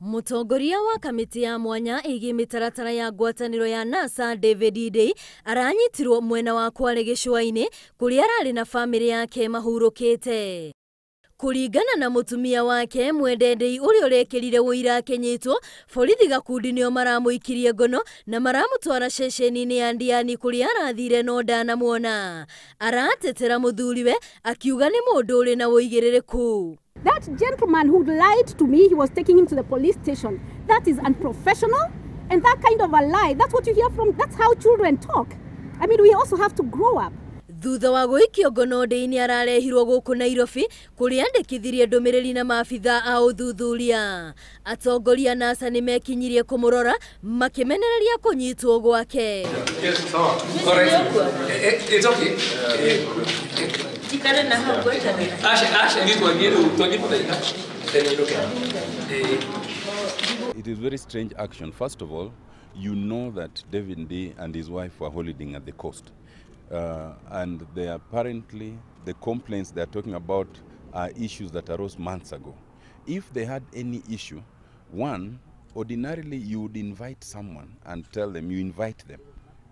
Mutongoria wa Kamiti ya Mwanya Igii Mitaratara ya Ngwataniro ya NASA Ndii aranyitirwo mwena wa kurekererio kuria arari na family yake mahurukite. Kuringana na mutumia wake Ndii uri urekerire wira kenyitwo, borithi gakundi nio maramuikirie ngono na maramutwara ceceni-ini ya Ndii kuria arathire no ndanamuona. Aratetera muthuriwe akiuga ni mundu uri na uigiririku. That gentleman who lied to me, he was taking him to the police station. That is unprofessional, and that kind of a lie, that's what you hear from, that's how children talk. I mean, we also have to grow up. Thutha wa guikio ngono Ndii ararehirwo guku Nairobi kuria andikithirie ndumiriri na maabitha a Uthuthuria. Atongoria NASA ni mekinyirie kumurora makimenereria kunyitwo gwake. It's okay. It is very strange action. First of all, you know that Ndii and his wife were holidaying at the coast. And they apparently, the complaints they're talking about are issues that arose months ago. If they had any issue, one, ordinarily you would invite someone and tell them, you invite them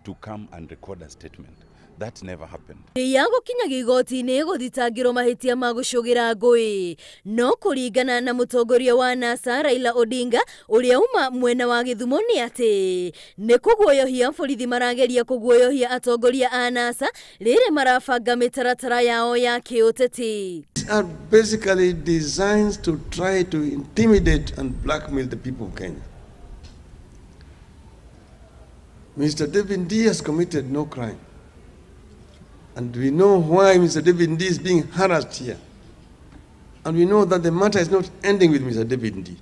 to come and record a statement. That never happened. Yango kinya igoti-ini guthitangirwo mahitia ma gucugira ngui. No kuringana na mutongoria wa NASA Raila Odinga uria uma mwena wa Githumo ni ati ni kuguoyohia borithi marageria kuguoyohia atongoria a NASA rire marabanga mitaratara yao ya kiuteti. These are basically designs to try to intimidate and blackmail the people of Kenya. Mr. Ndii has committed no crime. And we know why Mr. Ndii is being harassed here. And we know that the matter is not ending with Mr. Ndii.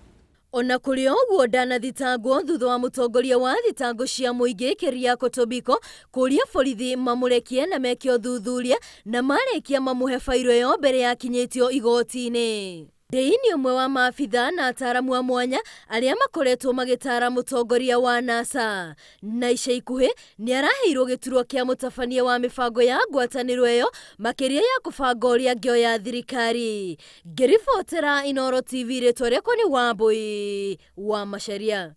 Ona kuri oguo Thitango thutha wa mutongoria wa Thitango cia Muingi Keriako Tobiko kuria borithi Mamurekie na Meke Uthuthuria na marekia mamuhe fairo yo mbere ya kinyitio igoti-ini. Ndii ni umwe wa maabitha na ataramu wa Mwanya aria makoretwo magitara mutongoria wa NASA. Na ica ikuhi ni araheirwo giturwo kia mutabania wa mibango ya Ngwataniro iyo makiria ya kubanga uria ngio ya thirikari. Ngiribotera Inooro TV ritwa riakwa ni Wambui wa Macharia.